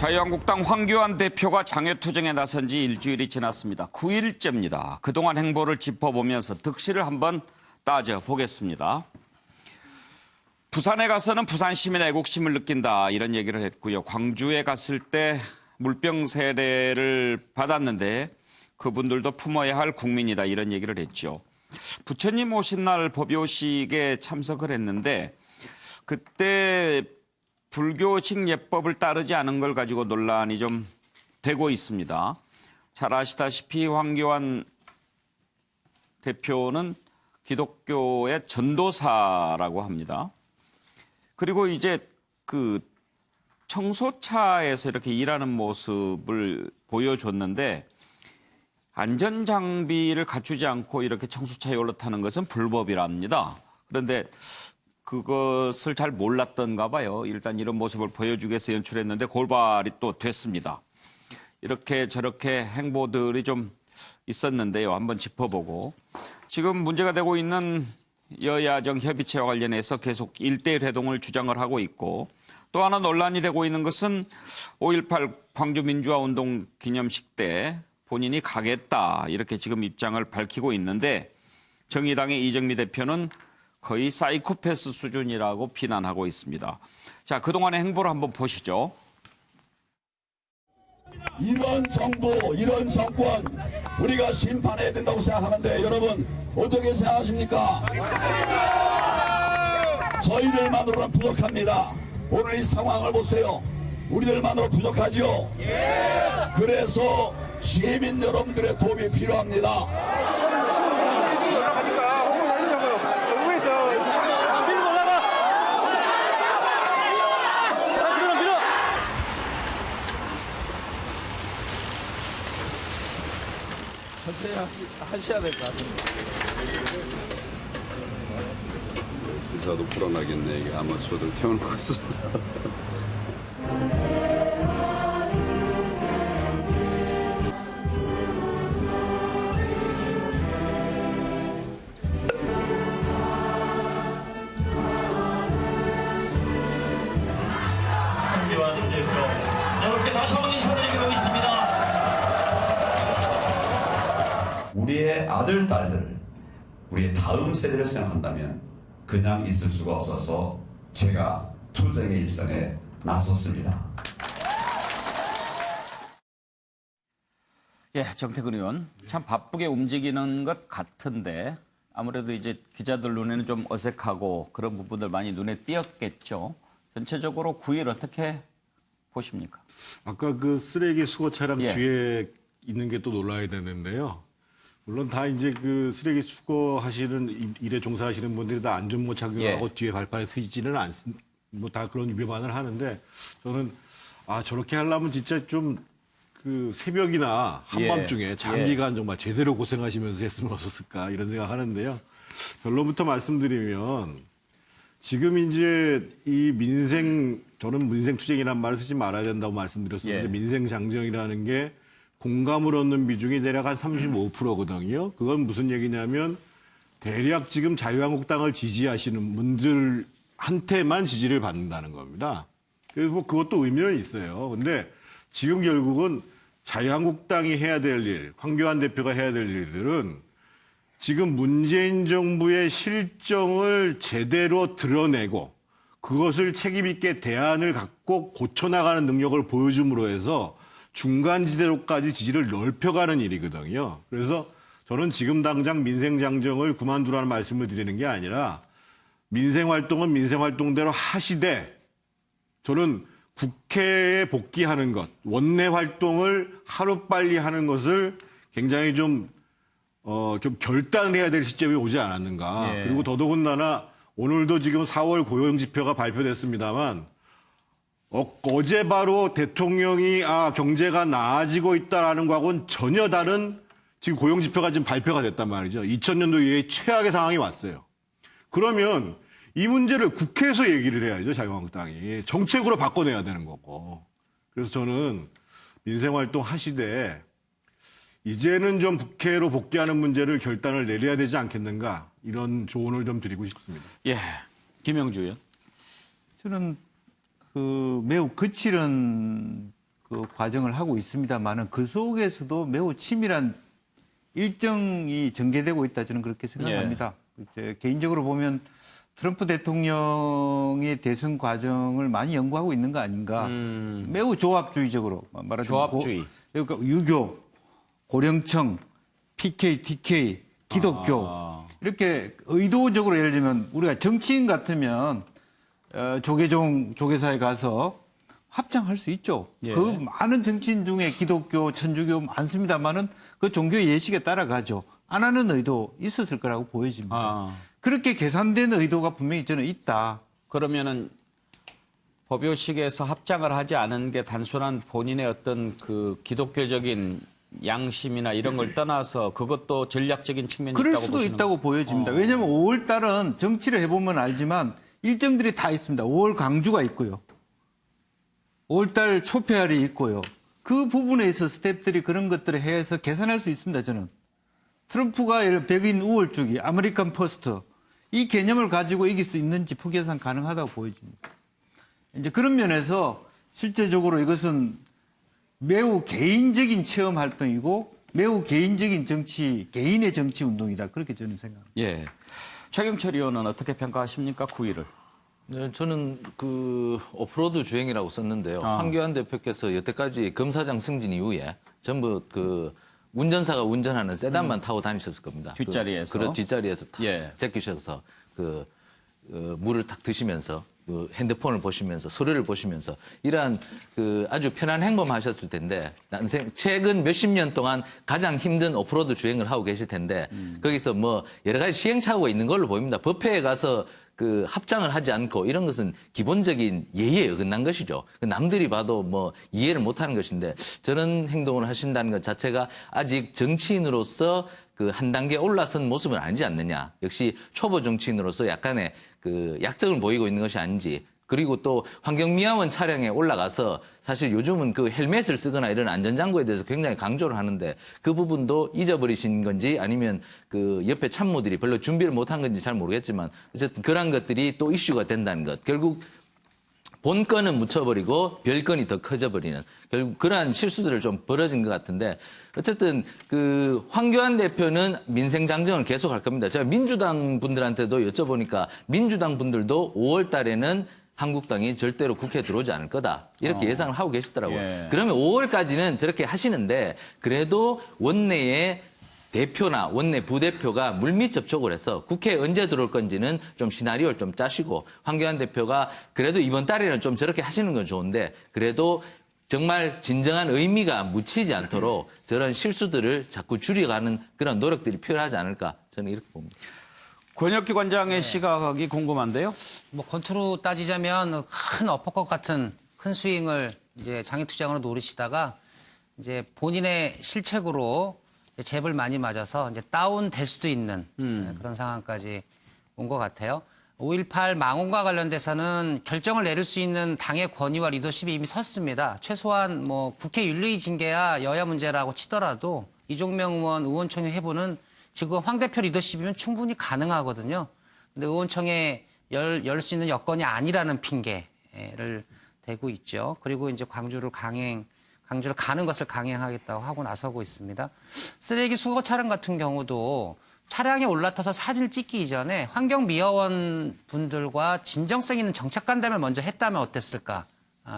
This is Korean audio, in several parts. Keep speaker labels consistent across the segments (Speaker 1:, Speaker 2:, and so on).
Speaker 1: 자유한국당 황교안 대표가 장외투쟁에 나선 지 일주일이 지났습니다. 9일째입니다. 그동안 행보를 짚어보면서 득실을 한번 따져보겠습니다. 부산에 가서는 부산 시민의 애국심을 느낀다 이런 얘기를 했고요. 광주에 갔을 때 물병 세례를 받았는데 그분들도 품어야 할 국민이다 이런 얘기를 했죠. 부처님 오신 날 법요식에 참석을 했는데 그때 불교식 예법을 따르지 않은 걸 가지고 논란이 좀 되고 있습니다. 잘 아시다시피 황교안 대표는 기독교의 전도사라고 합니다. 그리고 이제 그 청소차에서 이렇게 일하는 모습을 보여줬는데 안전장비를 갖추지 않고 이렇게 청소차에 올라타는 것은 불법이랍니다. 그런데 그것을 잘 몰랐던가 봐요. 일단 이런 모습을 보여주기 위해서 연출했는데 골발이 또 됐습니다. 이렇게 저렇게 행보들이 좀 있었는데요. 한번 짚어보고 지금 문제가 되고 있는 여야정 협의체와 관련해서 계속 1대1 회동을 주장을 하고 있고 또 하나 논란이 되고 있는 것은 5.18 광주민주화운동 기념식 때 본인이 가겠다 이렇게 지금 입장을 밝히고 있는데 정의당의 이정미 대표는 거의 사이코패스 수준이라고 비난하고 있습니다. 자, 그동안의 행보를 한번 보시죠.
Speaker 2: 이런 정부, 이런 정권 우리가 심판해야 된다고 생각하는데 여러분 어떻게 생각하십니까? 저희들만으로는 부족합니다. 오늘 이 상황을 보세요. 우리들만으로 부족하죠? 그래서 시민 여러분들의 도움이 필요합니다.
Speaker 3: 하셔야 될 것 같은데.
Speaker 4: 기사도 불어나겠네. 이게 아마추어들 태워놓고 있어.
Speaker 5: 황교안 대표, 여러분께 다시 한번 인사드리고 있습니다.
Speaker 6: 우리의 아들, 딸들, 우리의 다음 세대를 생각한다면 그냥 있을 수가 없어서 제가 투쟁의 일선에 나섰습니다.
Speaker 1: 예, 정태근 의원 참 바쁘게 움직이는 것 같은데 아무래도 이제 기자들 눈에는 좀 어색하고 그런 부분들 많이 눈에 띄었겠죠. 전체적으로 9일 어떻게 보십니까?
Speaker 7: 아까 그 쓰레기 수거 차량
Speaker 1: 예.
Speaker 7: 뒤에 있는 게 또 놀라야 되는데요. 물론 다 이제 그 쓰레기 수거하시는 일에 종사하시는 분들이 다 안전모 착용하고 뒤에 발판에 서지는 않습니다. 뭐 다 그런 위반을 하는데 저는 저렇게 하려면 진짜 좀 그 새벽이나 한밤중에 장기간 정말 제대로 고생하시면서 했으면 어땠을까 이런 생각하는데요. 결론부터 말씀드리면 지금 이제 이 저는 민생 투쟁이라는 말을 쓰지 말아야 된다고 말씀드렸었는데 민생 장정이라는 게 공감을 얻는 비중이 대략 한 35%거든요. 그건 무슨 얘기냐면 대략 지금 자유한국당을 지지하시는 분들한테만 지지를 받는다는 겁니다. 그래서 뭐 그것도 의미는 있어요. 근데 지금 결국은 자유한국당이 해야 될 일, 황교안 대표가 해야 될 일들은 지금 문재인 정부의 실정을 제대로 드러내고 그것을 책임 있게 대안을 갖고 고쳐나가는 능력을 보여줌으로 해서 중간지대로까지 지지를 넓혀가는 일이거든요. 그래서 저는 지금 당장 민생장정을 그만두라는 말씀을 드리는 게 아니라 민생활동은 민생활동대로 하시되 저는 국회에 복귀하는 것, 원내활동을 하루빨리 하는 것을 굉장히 좀 결단을 해야 될 시점이 오지 않았는가. 그리고 더더군다나 오늘도 지금 4월 고용지표가 발표됐습니다만 어제 바로 대통령이 경제가 나아지고 있다라는 거하고는 전혀 다른 지금 고용지표가 지금 발표가 됐단 말이죠. 2000년도 이후에 최악의 상황이 왔어요. 그러면 이 문제를 국회에서 얘기를 해야죠. 자유한국당이. 정책으로 바꿔내야 되는 거고. 그래서 저는 민생활동 하시되 이제는 좀 국회로 복귀하는 문제를 결단을 내려야 되지 않겠는가 이런 조언을 좀 드리고 싶습니다.
Speaker 1: 예, 김영주 의원.
Speaker 3: 저는 그 매우 거칠은
Speaker 8: 그 과정을 하고 있습니다만은 그 속에서도 매우 치밀한 일정이 전개되고 있다 저는 그렇게 생각합니다. 이제 개인적으로 보면 트럼프 대통령의 대선 과정을 많이 연구하고 있는 거 아닌가. 매우 조합주의적으로 말하자면
Speaker 1: 조합주의.
Speaker 8: 그러니까 유교, 고령청, PK, TK, 기독교 이렇게 의도적으로 예를 들면 우리가 정치인 같으면 조계종 조계사에 가서 합장할 수 있죠.
Speaker 1: 예.
Speaker 8: 그 많은 정치인 중에 기독교, 천주교 많습니다만은 그 종교 예식에 따라가죠. 안 하는 의도 있었을 거라고 보여집니다. 그렇게 계산된 의도가 분명히 저는 있다.
Speaker 1: 그러면은 법요식에서 합장을 하지 않은 게 단순한 본인의 어떤 그 기독교적인 양심이나 이런 걸 떠나서 그것도 전략적인 측면이
Speaker 8: 그럴
Speaker 1: 있다고
Speaker 8: 수도
Speaker 1: 보시는
Speaker 8: 있다고 보여집니다. 왜냐하면 5월 달은 정치를 해보면 알지만 일정들이 다 있습니다. 5월 강주가 있고요. 5월 달 초폐활이 있고요. 그 부분에 있어 스태프들이 그런 것들을 해서 계산할 수 있습니다. 저는. 트럼프가 백인 우월주기, 아메리칸 퍼스트 이 개념을 가지고 이길 수 있는지 포계산 가능하다고 보여집니다. 이제 그런 면에서 실제적으로 이것은 매우 개인적인 체험 활동이고 매우 개인적인 정치, 개인의 정치 운동이다. 그렇게 저는 생각합니다.
Speaker 1: 예. 최경철 의원은 어떻게 평가하십니까? 9위를.
Speaker 3: 네, 저는 그 오프로드 주행이라고 썼는데요. 황교안 대표께서 여태까지 검사장 승진 이후에 전부 그 운전사가 운전하는 세단만 타고 다니셨을 겁니다.
Speaker 1: 뒷자리에서.
Speaker 3: 그 뒷자리에서 탁
Speaker 1: 예.
Speaker 3: 제끼셔서 물을 탁 드시면서 그 핸드폰을 보시면서 소리를 보시면서 이러한 그 아주 편한 행범하셨을 텐데 최근 몇십 년 동안 가장 힘든 오프로드 주행을 하고 계실 텐데 거기서 뭐 여러 가지 시행착오가 있는 걸로 보입니다. 법회에 가서 그 합장을 하지 않고 이런 것은 기본적인 예의에 어긋난 것이죠. 남들이 봐도 뭐 이해를 못하는 것인데 저런 행동을 하신다는 것 자체가 아직 정치인으로서 그 한 단계 올라선 모습은 아니지 않느냐. 역시 초보 정치인으로서 약간의 그 약점을 보이고 있는 것이 아닌지. 그리고 또 환경미화원 차량에 올라가서 사실 요즘은 그 헬멧을 쓰거나 이런 안전장구에 대해서 굉장히 강조를 하는데 그 부분도 잊어버리신 건지 아니면 그 옆에 참모들이 별로 준비를 못한 건지 잘 모르겠지만 어쨌든 그런 것들이 또 이슈가 된다는 것. 결국 본건은 묻혀버리고 별건이 더 커져버리는 결국 그러한 실수들을 좀 벌어진 것 같은데 어쨌든 그 황교안 대표는 민생 장정을 계속할 겁니다. 제가 민주당 분들한테도 여쭤보니까 민주당 분들도 5월 달에는 한국당이 절대로 국회에 들어오지 않을 거다. 이렇게 예상을 하고 계시더라고요.
Speaker 1: 예.
Speaker 3: 그러면 5월까지는 저렇게 하시는데 그래도 원내에 대표나 원내 부대표가 물밑 접촉을 해서 국회에 언제 들어올 건지는 좀 시나리오를 좀 짜시고 황교안 대표가 그래도 이번 달에는 좀 저렇게 하시는 건 좋은데 그래도 정말 진정한 의미가 묻히지 않도록 저런 실수들을 자꾸 줄여가는 그런 노력들이 필요하지 않을까 저는 이렇게 봅니다.
Speaker 1: 권혁기 관장의 시각이 궁금한데요.
Speaker 9: 뭐 권투로 따지자면 큰 어퍼컷 같은 큰 스윙을 이제 장애투쟁으로 노리시다가 이제 본인의 실책으로 잽을 많이 맞아서 이제 다운될 수도 있는 그런 상황까지 온 것 같아요. 5.18 망언과 관련돼서는 결정을 내릴 수 있는 당의 권위와 리더십이 이미 섰습니다. 최소한 뭐 국회 윤리 징계야 여야 문제라고 치더라도 이종명 의원 의원총회 해보는 지금 황 대표 리더십이면 충분히 가능하거든요. 근데 의원총회 열 수 있는 여건이 아니라는 핑계를 대고 있죠. 그리고 이제 광주를 가는 것을 강행하겠다고 하고 나서고 있습니다. 쓰레기 수거 차량 같은 경우도 차량에 올라타서 사진을 찍기 이전에 환경미화원 분들과 진정성 있는 정책 간담회를 먼저 했다면 어땠을까.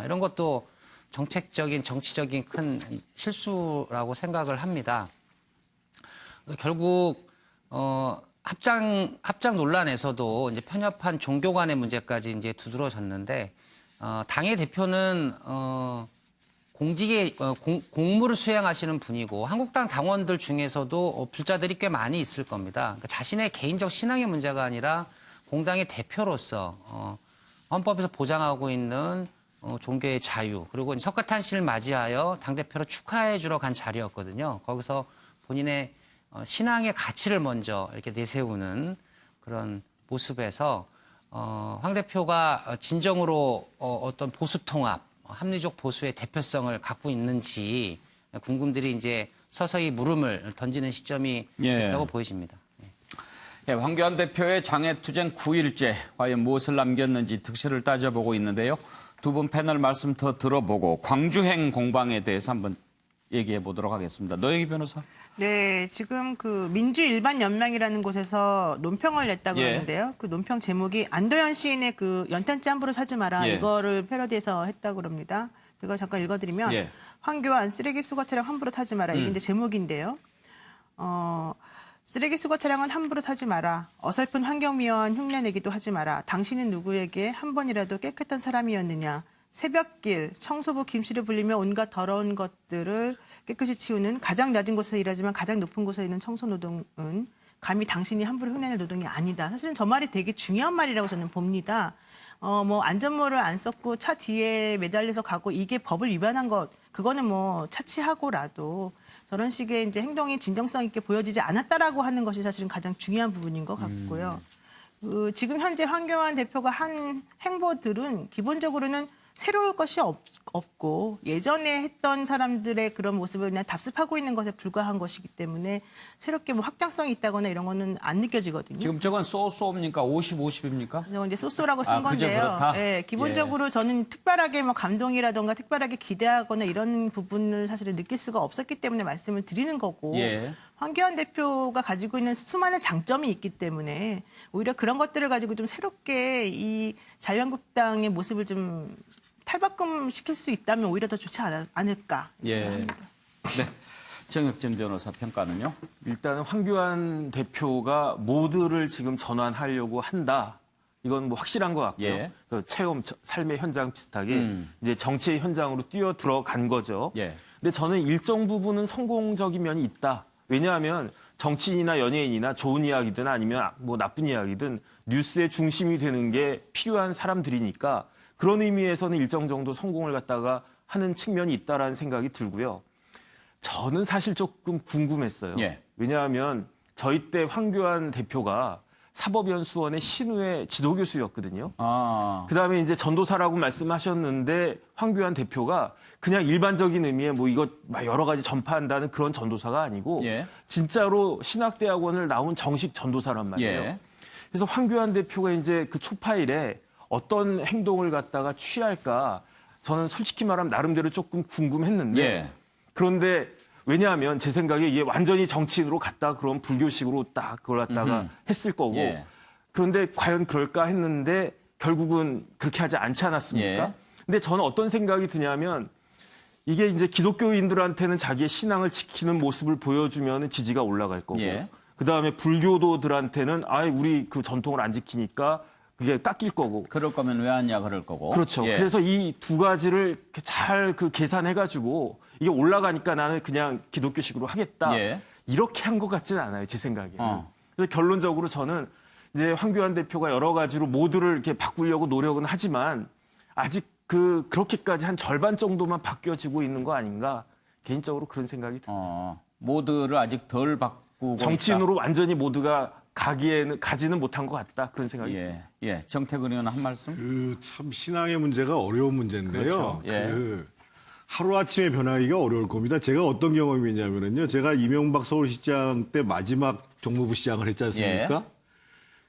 Speaker 9: 이런 것도 정책적인, 정치적인 큰 실수라고 생각을 합니다. 결국 합장 논란에서도 이제 편협한 종교 간의 문제까지 이제 두드러졌는데 당의 대표는 공직에 공무를 수행하시는 분이고 한국당 당원들 중에서도 불자들이 꽤 많이 있을 겁니다. 그러니까 자신의 개인적 신앙의 문제가 아니라 공당의 대표로서 헌법에서 보장하고 있는 종교의 자유 그리고 석가탄신을 맞이하여 당대표로 축하해 주러 간 자리였거든요. 거기서 본인의 신앙의 가치를 먼저 이렇게 내세우는 그런 모습에서 황 대표가 진정으로 어떤 보수 통합, 합리적 보수의 대표성을 갖고 있는지 궁금들이 이제 서서히 물음을 던지는 시점이 됐다고 보여집니다.
Speaker 1: 예, 황교안 대표의 장애투쟁 9일째 과연 무엇을 남겼는지 득실을 따져보고 있는데요. 두 분 패널 말씀 더 들어보고 광주행 공방에 대해서 한번 얘기해 보도록 하겠습니다. 노영희 변호사.
Speaker 10: 네, 지금 그 민주일반연맹이라는 곳에서 논평을 냈다고
Speaker 1: 예.
Speaker 10: 하는데요. 그 논평 제목이 안도현 시인의 그 연탄재 함부로 사지 마라
Speaker 1: 예.
Speaker 10: 이거를 패러디해서 했다고 합니다. 이거 잠깐 읽어드리면
Speaker 1: 예.
Speaker 10: 황교안 쓰레기 수거 차량 함부로 타지 마라 이게 이제 제목인데요. 쓰레기 수거 차량은 함부로 타지 마라. 어설픈 환경미화한 흉내내기도 하지 마라. 당신은 누구에게 한 번이라도 깨끗한 사람이었느냐. 새벽길, 청소부 김씨를 불리며 온갖 더러운 것들을 깨끗이 치우는 가장 낮은 곳에서 일하지만 가장 높은 곳에 있는 청소노동은 감히 당신이 함부로 흉내낼 노동이 아니다. 사실은 저 말이 되게 중요한 말이라고 저는 봅니다. 뭐 안전모를 안 썼고 차 뒤에 매달려서 가고 이게 법을 위반한 것 그거는 뭐 차치하고라도 저런 식의 이제 행동이 진정성 있게 보여지지 않았다라고 하는 것이 사실은 가장 중요한 부분인 것 같고요. 지금 현재 황교안 대표가 한 행보들은 기본적으로는 새로울 것이 없고 예전에 했던 사람들의 그런 모습을 그냥 답습하고 있는 것에 불과한 것이기 때문에 새롭게 뭐 확장성이 있다거나 이런 거는 안 느껴지거든요.
Speaker 1: 지금 저건 쏘쏘입니까? 50-50입니까?
Speaker 10: 그래서 이제 소소라고 쓴
Speaker 1: 그저
Speaker 10: 건데요.
Speaker 1: 그렇다?
Speaker 10: 예, 기본적으로 저는 특별하게 뭐 감동이라던가 특별하게 기대하거나 이런 부분을 사실은 느낄 수가 없었기 때문에 말씀을 드리는 거고
Speaker 1: 예.
Speaker 10: 황교안 대표가 가지고 있는 수많은 장점이 있기 때문에 오히려 그런 것들을 가지고 좀 새롭게 이 자유한국당의 모습을 좀 탈바꿈 시킬 수 있다면 오히려 더 좋지 않을까
Speaker 1: 예.
Speaker 10: 생각합니다.
Speaker 1: 네. 정혁진 변호사 평가는요?
Speaker 11: 일단 황교안 대표가 모두를 지금 전환하려고 한다. 이건 뭐 확실한 것 같고요.
Speaker 1: 예.
Speaker 11: 그 체험 삶의 현장 비슷하게 이제 정치의 현장으로 뛰어 들어간 거죠.
Speaker 1: 예.
Speaker 11: 근데 저는 일정 부분은 성공적인 면이 있다. 왜냐하면 정치인이나 연예인이나 좋은 이야기든 아니면 뭐 나쁜 이야기든 뉴스의 중심이 되는 게 필요한 사람들이니까 그런 의미에서는 일정 정도 성공을 갖다가 하는 측면이 있다라는 생각이 들고요. 저는 사실 조금 궁금했어요.
Speaker 1: 예.
Speaker 11: 왜냐하면 저희 때 황교안 대표가 사법연수원의 신우의 지도교수였거든요. 그다음에 이제 전도사라고 말씀하셨는데 황교안 대표가 그냥 일반적인 의미의 뭐 이거 막 여러 가지 전파한다는 그런 전도사가 아니고
Speaker 1: 예.
Speaker 11: 진짜로 신학대학원을 나온 정식 전도사란 말이에요.
Speaker 1: 예.
Speaker 11: 그래서 황교안 대표가 이제 그 초파일에 어떤 행동을 갖다가 취할까 저는 솔직히 말하면 나름대로 조금 궁금했는데
Speaker 1: 예.
Speaker 11: 그런데 왜냐하면 제 생각에 이게 완전히 정치인으로 갔다 그런 불교식으로 딱 그걸 갖다가 했을 거고
Speaker 1: 예.
Speaker 11: 그런데 과연 그럴까 했는데 결국은 그렇게 하지 않지 않았습니까?
Speaker 1: 예.
Speaker 11: 근데 저는 어떤 생각이 드냐면 이게 이제 기독교인들한테는 자기의 신앙을 지키는 모습을 보여주면 지지가 올라갈 거고
Speaker 1: 예.
Speaker 11: 그다음에 불교도들한테는 아예 우리 그 전통을 안 지키니까 그게 깎일 거고.
Speaker 1: 그럴 거면 왜 하냐 그럴 거고.
Speaker 11: 그렇죠.
Speaker 1: 예.
Speaker 11: 그래서 이 두 가지를 잘 그 계산해가지고 이게 올라가니까 나는 그냥 기독교식으로 하겠다.
Speaker 1: 예.
Speaker 11: 이렇게 한 것 같지는 않아요. 제 생각에는. 그래서 결론적으로 저는 이제 황교안 대표가 여러 가지로 모두를 이렇게 바꾸려고 노력은 하지만 아직 그렇게까지 한 절반 정도만 바뀌어지고 있는 거 아닌가 개인적으로 그런 생각이 듭니다.
Speaker 1: 모두를 아직 덜 바꾸고
Speaker 11: 정치인으로 완전히 모두가 가지는 못한 것 같다 그런 생각이
Speaker 1: 있다.
Speaker 11: 듭니다.
Speaker 1: 예. 정태근 의원 한 말씀.
Speaker 7: 참 신앙의 문제가 어려운 문제인데요.
Speaker 1: 그렇죠. 예.
Speaker 7: 하루아침에 변하기가 어려울 겁니다. 제가 어떤 경험이 있냐면요. 제가 이명박 서울시장 때 마지막 정무부 시장을 했지 않습니까?
Speaker 1: 예.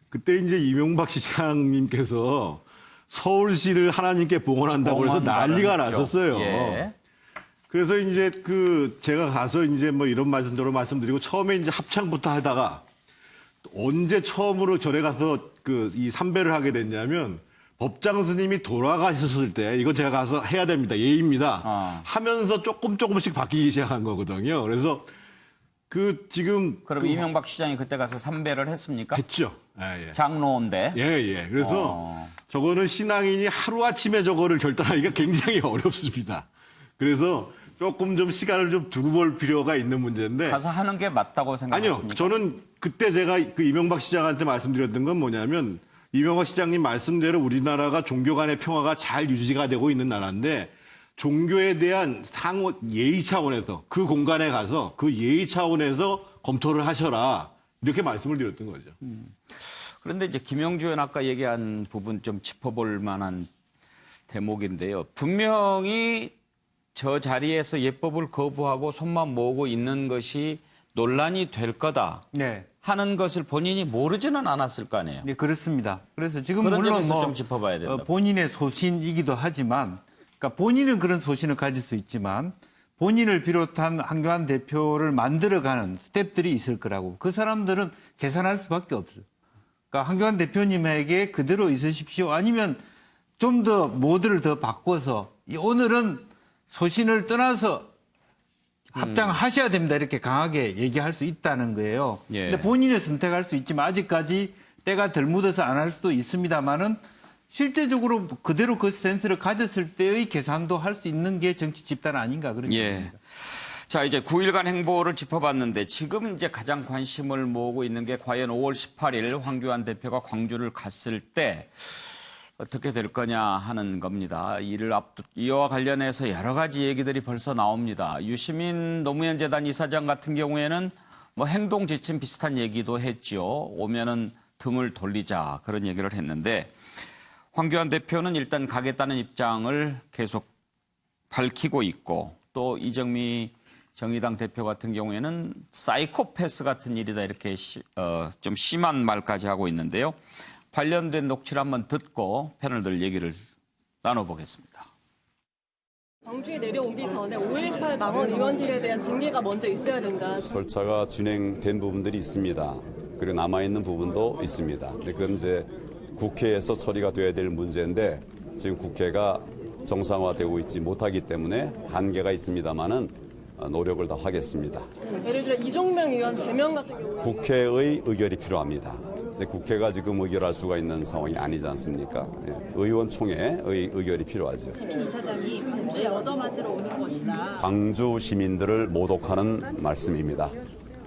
Speaker 7: 그때 이제 이명박 시장님께서 서울시를 하나님께 봉헌한다고 해서 난리가
Speaker 1: 봉헌
Speaker 7: 났었어요.
Speaker 1: 예.
Speaker 7: 그래서 이제 제가 가서 이제 뭐 이런 말씀대로 말씀드리고 처음에 이제 합창부터 하다가 언제 처음으로 절에 가서 이 삼배를 하게 됐냐면 법장 스님이 돌아가셨을 때 이거 제가 가서 해야 됩니다. 예의입니다. 하면서 조금씩 바뀌기 시작한 거거든요. 그래서 지금
Speaker 1: 그럼 이명박 시장이 그때 가서 삼배를 했습니까?
Speaker 7: 했죠. 예.
Speaker 1: 장로인데.
Speaker 7: 예. 그래서 저거는 신앙인이 하루아침에 저거를 결단하기가 굉장히 어렵습니다. 그래서 조금 좀 시간을 좀 두고 볼 필요가 있는 문제인데.
Speaker 1: 가서 하는 게 맞다고 생각하십니까?
Speaker 7: 아니요. 저는 그때 제가 이명박 시장한테 말씀드렸던 건 뭐냐면 이명박 시장님 말씀대로 우리나라가 종교 간의 평화가 잘 유지가 되고 있는 나라인데 종교에 대한 상호 예의 차원에서 그 공간에 가서 그 예의 차원에서 검토를 하셔라. 이렇게 말씀을 드렸던 거죠.
Speaker 1: 그런데 이제 김영주 의원 아까 얘기한 부분 좀 짚어볼 만한 대목인데요. 분명히 저 자리에서 예법을 거부하고 손만 모으고 있는 것이 논란이 될 거다
Speaker 8: 네.
Speaker 1: 하는 것을 본인이 모르지는 않았을 거 아니에요.
Speaker 8: 네, 그렇습니다. 그래서 지금
Speaker 1: 그런
Speaker 8: 물론
Speaker 1: 점에서
Speaker 8: 뭐
Speaker 1: 좀 짚어봐야 된다.
Speaker 8: 본인의 소신이기도 하지만, 그러니까 본인은 그런 소신을 가질 수 있지만 본인을 비롯한 황교안 대표를 만들어가는 스태프들이 있을 거라고. 그 사람들은 계산할 수밖에 없어요. 그러니까 황교안 대표님에게 그대로 있으십시오. 아니면 좀 더 모드를 더 바꿔서 오늘은 소신을 떠나서 합장하셔야 됩니다. 이렇게 강하게 얘기할 수 있다는 거예요.
Speaker 1: 예.
Speaker 8: 근데 본인이 선택할 수 있지만 아직까지 때가 덜 묻어서 안 할 수도 있습니다만은 실제적으로 그대로 그 스탠스를 가졌을 때의 계산도 할 수 있는 게 정치 집단 아닌가 그런
Speaker 1: 예.
Speaker 8: 생각입니다.
Speaker 1: 자, 이제 9일간 행보를 짚어봤는데 지금 이제 가장 관심을 모으고 있는 게 과연 5월 18일 황교안 대표가 광주를 갔을 때 어떻게 될 거냐 하는 겁니다. 이와 관련해서 여러 가지 얘기들이 벌써 나옵니다. 유시민 노무현 재단 이사장 같은 경우에는 뭐 행동 지침 비슷한 얘기도 했죠. 오면은 등을 돌리자 그런 얘기를 했는데 황교안 대표는 일단 가겠다는 입장을 계속 밝히고 있고 또 이정미 정의당 대표 같은 경우에는 사이코패스 같은 일이다 이렇게 좀 심한 말까지 하고 있는데요. 관련된 녹취를 한번 듣고 패널들 얘기를 나눠보겠습니다.
Speaker 12: 광주에 내려오기 전에 5.18 망원 의원들에 대한 징계가 먼저 있어야 된다.
Speaker 4: 절차가 진행된 부분들이 있습니다. 그리고 남아있는 부분도 있습니다. 근데 그건 이제 국회에서 처리가 돼야 될 문제인데 지금 국회가 정상화되고 있지 못하기 때문에 한계가 있습니다만은 노력을 다 하겠습니다.
Speaker 12: 예를 들어 이종명 의원 제명 같은 경우
Speaker 4: 국회의 의결이 필요합니다. 근데 국회가 지금 의결할 수가 있는 상황이 아니지 않습니까? 의원총회의 의결이 필요하죠.
Speaker 12: 시민 이사장이 광주에 얻어맞으러 오는 것이다.
Speaker 4: 광주 시민들을 모독하는 말씀입니다.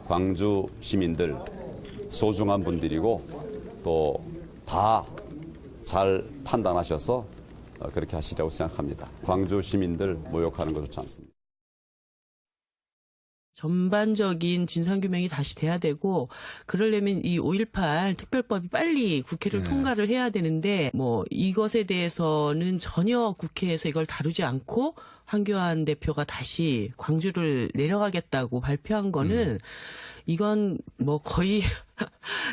Speaker 4: 광주 시민들 소중한 분들이고 또 다 잘 판단하셔서 그렇게 하시라고 생각합니다. 광주 시민들 모욕하는 거 좋지 않습니다.
Speaker 13: 전반적인 진상규명이 다시 돼야 되고 그러려면 이 5.18 특별법이 빨리 국회를 통과를 해야 되는데 뭐 이것에 대해서는 전혀 국회에서 이걸 다루지 않고 황교안 대표가 다시 광주를 내려가겠다고 발표한 거는 이건 뭐 거의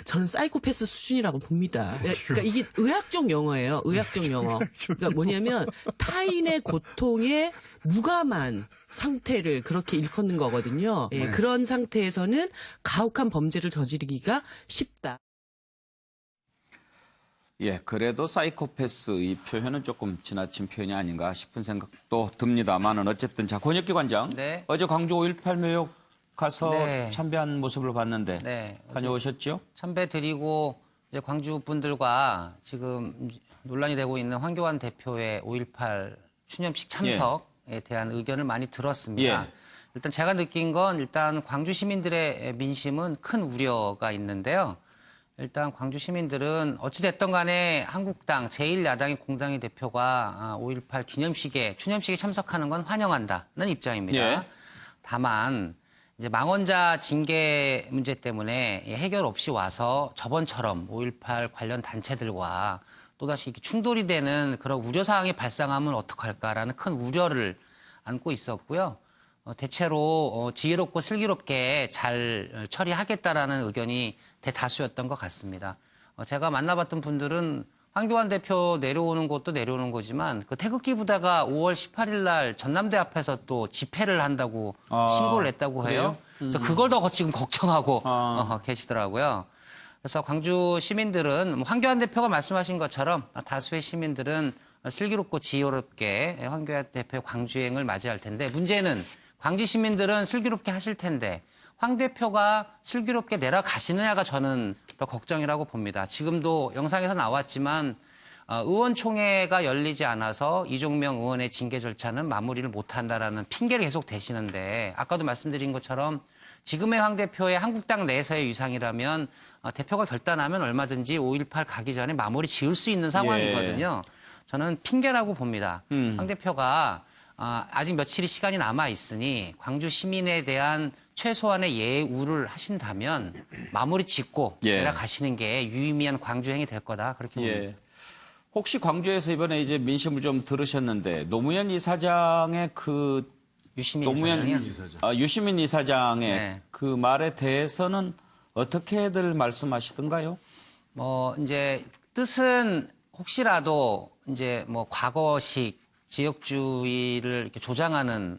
Speaker 13: 저는 사이코패스 수준이라고 봅니다. 그러니까 이게 의학적 용어예요. 의학적 용어. 그러니까 뭐냐면 타인의 고통에 무감한 상태를 그렇게 일컫는 거거든요. 예, 그런 상태에서는 가혹한 범죄를 저지르기가 쉽다.
Speaker 1: 예, 그래도 사이코패스의 표현은 조금 지나친 표현이 아닌가 싶은 생각도 듭니다만은 어쨌든 자 권혁기 관장
Speaker 9: 네.
Speaker 1: 어제 광주 5.18 묘역 가서
Speaker 9: 네.
Speaker 1: 참배한 모습을 봤는데
Speaker 9: 네.
Speaker 1: 다녀오셨죠?
Speaker 9: 참배 드리고 이제 광주 분들과 지금 논란이 되고 있는 황교안 대표의 5.18 추념식 참석에 대한 의견을 많이 들었습니다.
Speaker 1: 예.
Speaker 9: 일단 제가 느낀 건 일단 광주 시민들의 민심은 큰 우려가 있는데요. 일단 광주 시민들은 어찌됐든 간에 한국당 제1야당의 공당의 대표가 5.18 기념식에 추념식에 참석하는 건 환영한다는 입장입니다.
Speaker 1: 예.
Speaker 9: 다만 이제 망원자 징계 문제 때문에 해결 없이 와서 저번처럼 5.18 관련 단체들과 또다시 충돌이 되는 그런 우려사항이 발생하면 어떡할까라는 큰 우려를 안고 있었고요. 대체로 지혜롭고 슬기롭게 잘 처리하겠다라는 의견이 대다수였던 것 같습니다. 제가 만나봤던 분들은 황교안 대표 내려오는 것도 내려오는 거지만 그 태극기 부대가 5월 18일 날 전남대 앞에서 또 집회를 한다고 신고를 냈다고 해요. 그래서 그걸 더 지금 걱정하고 계시더라고요. 그래서 광주 시민들은 황교안 대표가 말씀하신 것처럼 다수의 시민들은 슬기롭고 지혜롭게 황교안 대표의 광주행을 맞이할 텐데 문제는 광주 시민들은 슬기롭게 하실 텐데 황 대표가 슬기롭게 내려가시느냐가 저는 더 걱정이라고 봅니다. 지금도 영상에서 나왔지만 의원총회가 열리지 않아서 이종명 의원의 징계 절차는 마무리를 못한다라는 핑계를 계속 대시는데 아까도 말씀드린 것처럼 지금의 황 대표의 한국당 내에서의 위상이라면 대표가 결단하면 얼마든지 5.18 가기 전에 마무리 지을 수 있는 상황이거든요. 저는 핑계라고 봅니다. 황 대표가 아직 며칠의 시간이 남아 있으니 광주 시민에 대한 최소한의 예우를 하신다면 마무리 짓고 내려가시는 게 유의미한 광주행이 될 거다 그렇게 봅니다.
Speaker 1: 혹시 광주에서 이번에 이제 민심을 좀 들으셨는데 노무현 이사장의 그
Speaker 9: 유시민 이사장의
Speaker 1: 그 말에 대해서는 어떻게들 말씀하시던가요?
Speaker 9: 뭐 이제 뜻은 혹시라도 이제 뭐 과거식 지역주의를 이렇게 조장하는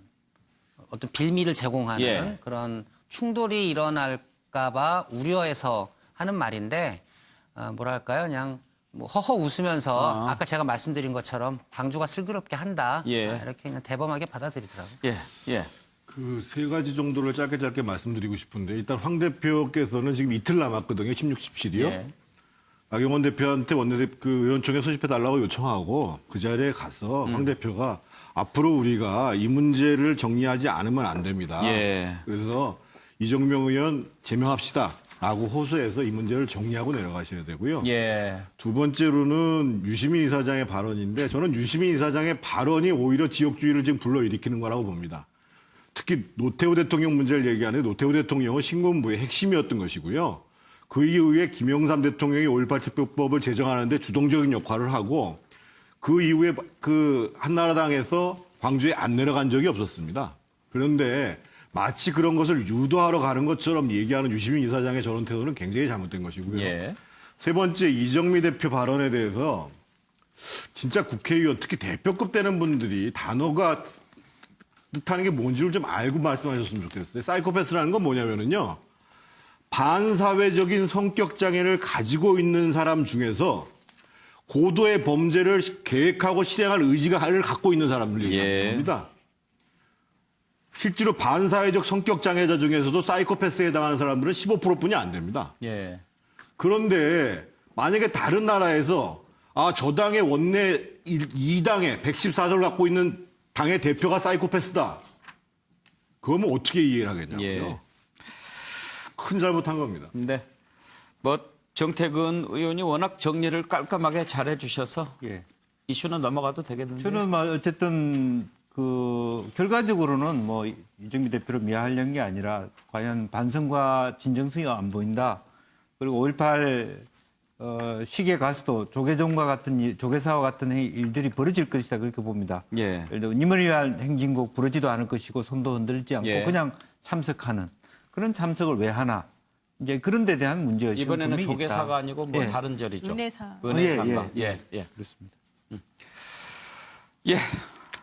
Speaker 9: 어떤 빌미를 제공하는
Speaker 1: 예.
Speaker 9: 그런 충돌이 일어날까봐 우려해서 하는 말인데 뭐랄까요, 그냥 뭐 허허 웃으면서 아까 제가 말씀드린 것처럼 광주가 슬기롭게 한다
Speaker 1: 예.
Speaker 9: 이렇게 그냥 대범하게 받아들이더라고요.
Speaker 1: 예, 예.
Speaker 7: 그 세 가지 정도를 짧게 말씀드리고 싶은데 일단 황 대표께서는 지금 이틀 남았거든요. 16, 17이요.
Speaker 1: 예.
Speaker 7: 나경원 대표한테 의원총회 소집해달라고 요청하고 그 자리에 가서 황 대표가 앞으로 우리가 이 문제를 정리하지 않으면 안 됩니다.
Speaker 1: 예.
Speaker 7: 그래서 이정명 의원 제명합시다 라고 호소해서 이 문제를 정리하고 내려가셔야 되고요.
Speaker 1: 예.
Speaker 7: 두 번째로는 유시민 이사장의 발언인데 저는 유시민 이사장의 발언이 오히려 지역주의를 지금 불러일으키는 거라고 봅니다. 특히 노태우 대통령 문제를 얘기하는데 노태우 대통령은 신군부의 핵심이었던 것이고요. 그 이후에 김영삼 대통령이 5.18 특별법을 제정하는데 주동적인 역할을 하고 그 이후에 그 한나라당에서 광주에 안 내려간 적이 없었습니다. 그런데 마치 그런 것을 유도하러 가는 것처럼 얘기하는 유시민 이사장의 저런 태도는 굉장히 잘못된 것이고요.
Speaker 1: 예.
Speaker 7: 세 번째 이정미 대표 발언에 대해서 진짜 국회의원 특히 대표급 되는 분들이 단어가 뜻하는 게 뭔지를 좀 알고 말씀하셨으면 좋겠어요. 사이코패스라는 건 뭐냐면은요. 반사회적인 성격 장애를 가지고 있는 사람 중에서 고도의 범죄를 계획하고 실행할 의지를 갖고 있는 사람들 얘기하는 겁니다. 실제로 반사회적 성격 장애자 중에서도 사이코패스에 해당하는 사람들은 15%뿐이 안 됩니다.
Speaker 1: 예.
Speaker 7: 그런데 만약에 다른 나라에서 저 당의 원내 2당에 114석을 갖고 있는 당의 대표가 사이코패스다. 그러면 어떻게 이해를 하겠냐고요.
Speaker 1: 예.
Speaker 7: 큰 잘못한 겁니다.
Speaker 1: 네. 뭐 정태근 의원이 워낙 정리를 깔끔하게 잘해 주셔서
Speaker 8: 예.
Speaker 1: 이슈는 넘어가도 되겠는데.
Speaker 8: 저는 어쨌든 그 결과적으로는 뭐 이정미 대표를 미화하려는 게 아니라 과연 반성과 진정성이 안 보인다. 그리고 5.18 시기에 가서도 조계종과 같은 조계사와 같은 일들이 벌어질 것이다 그렇게 봅니다.
Speaker 1: 예.
Speaker 8: 예를 들어 임원이란 행진곡 부르지도 않을 것이고 손도 흔들지 않고
Speaker 1: 예.
Speaker 8: 그냥 참석하는 그런 참석을 왜 하나? 이제 그런 데 대한 문제의식은
Speaker 1: 이번에는
Speaker 8: 분명히
Speaker 1: 조계사가
Speaker 8: 있다.
Speaker 1: 아니고 뭐
Speaker 8: 예.
Speaker 1: 다른 절이죠.
Speaker 10: 은혜사.
Speaker 1: 은혜사인가.
Speaker 8: 예.
Speaker 1: 예.
Speaker 8: 그렇습니다.
Speaker 1: 예.